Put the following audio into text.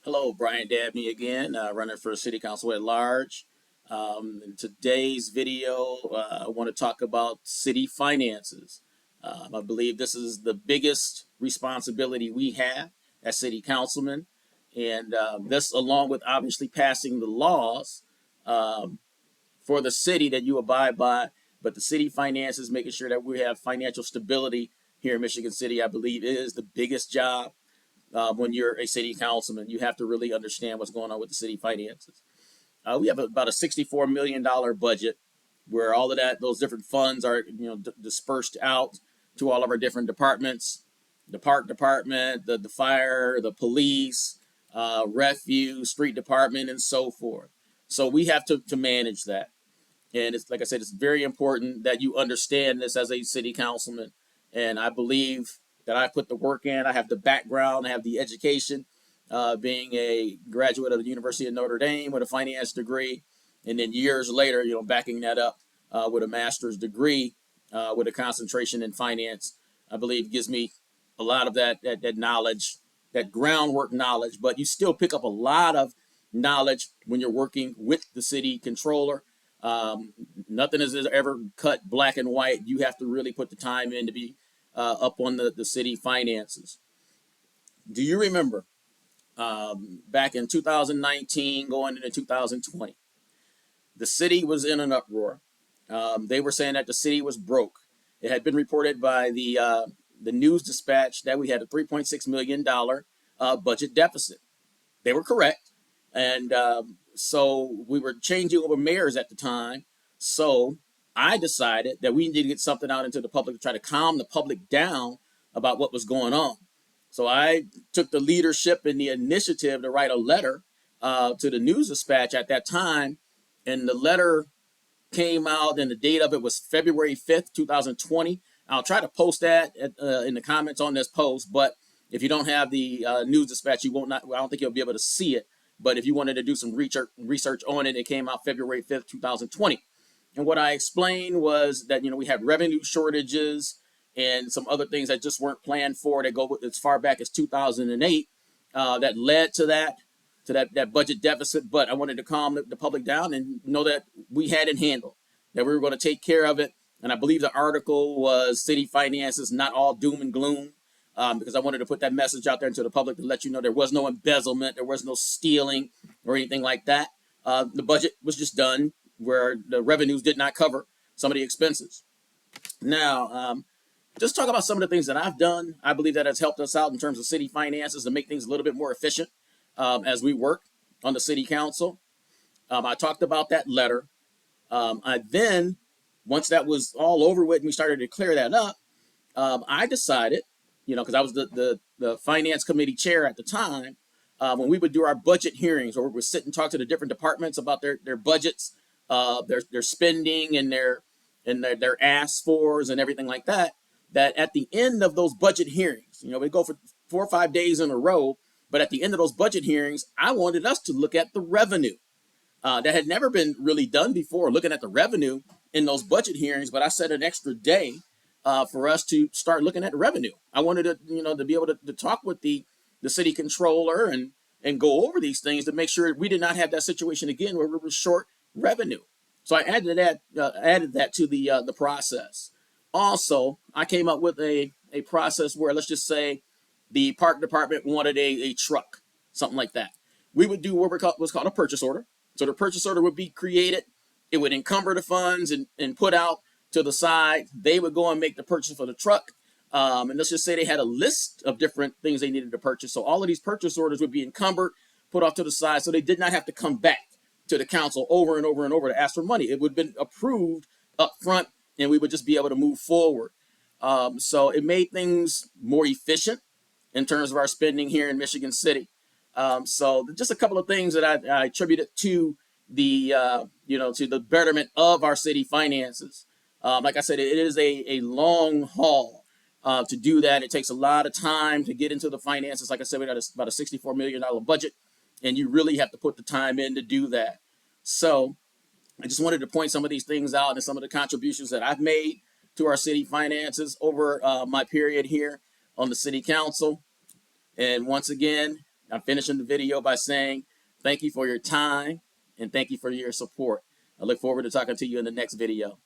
Hello, Brian Dabney again, running for City Council at large. In today's video, I want to talk about city finances. I believe this is the biggest responsibility we have as city councilmen, and this, along with obviously passing the laws for the city that you abide by, but the city finances, making sure that we have financial stability here in Michigan City, I believe is the biggest job when you're a city councilman. You have to really understand what's going on with the city finances. We have about a $64 million budget where all of those different funds are, dispersed out to all of our different departments, the park department, the fire, the police, refuse, street department, and so forth. So we have to manage that. And it's like I said, it's very important that you understand this as a city councilman. And I believe that I put the work in. I have the background, I have the education, being a graduate of the University of Notre Dame with a finance degree, and then years later, backing that up with a master's degree with a concentration in finance. I believe gives me a lot of that knowledge, that groundwork knowledge. But you still pick up a lot of knowledge when you're working with the city controller. Nothing is ever cut black and white. You have to really put the time in to be up on the city finances. Do you remember back in 2019 going into 2020, the city was in an uproar. They were saying that the city was broke. It had been reported by the News Dispatch that we had a $3.6 million budget deficit. They were correct. And so we were changing over mayors at the time. So I decided that we needed to get something out into the public to try to calm the public down about what was going on. So I took the leadership and the initiative to write a letter to the News Dispatch at that time. And the letter came out, and the date of it was February 5th, 2020. I'll try to post that in the comments on this post. But if you don't have the News Dispatch, you won't not. I don't think you'll be able to see it. But if you wanted to do some research on it, it came out February 5th, 2020. And what I explained was that, we had revenue shortages and some other things that just weren't planned for that go as far back as 2008 that led to that budget deficit. But I wanted to calm the public down and know that we had it handled, that we were going to take care of it. And I believe the article was City Finances, Not All Doom and Gloom. Because I wanted to put that message out there into the public to let you know there was no embezzlement, there was no stealing or anything like that. The budget was just done where the revenues did not cover some of the expenses. Now, just talk about some of the things that I've done. I believe that has helped us out in terms of city finances to make things a little bit more efficient as we work on the city council. I talked about that letter. I then, once that was all over with and we started to clear that up, I decided, because I was the finance committee chair at the time, when we would do our budget hearings, or we would sit and talk to the different departments about their budgets, their spending and their ask fors and everything like that, that at the end of those budget hearings, we go for 4 or 5 days in a row, but at the end of those budget hearings, I wanted us to look at the revenue. That had never been really done before, looking at the revenue in those budget hearings, but I set an extra day for us to start looking at revenue. I wanted to be able to talk with the city controller and go over these things to make sure we did not have that situation again where we were short revenue. So I added that to the process. Also, I came up with a process where, let's just say, the park department wanted a truck, something like that. We would do what was called a purchase order. So the purchase order would be created. It would encumber the funds and put out to the side. They would go and make the purchase for the truck. And let's just say they had a list of different things they needed to purchase. So all of these purchase orders would be encumbered, put off to the side, so they did not have to come back to the council over and over and over to ask for money. It would have been approved up front, and we would just be able to move forward. So it made things more efficient in terms of our spending here in Michigan City. So just a couple of things that I attributed to the to the betterment of our city finances. Like I said, it is a long haul to do that. It takes a lot of time to get into the finances. Like I said, we got about a $64 million budget, and you really have to put the time in to do that. So I just wanted to point some of these things out and some of the contributions that I've made to our city finances over my period here on the city council. And once again, I'm finishing the video by saying thank you for your time and thank you for your support. I look forward to talking to you in the next video.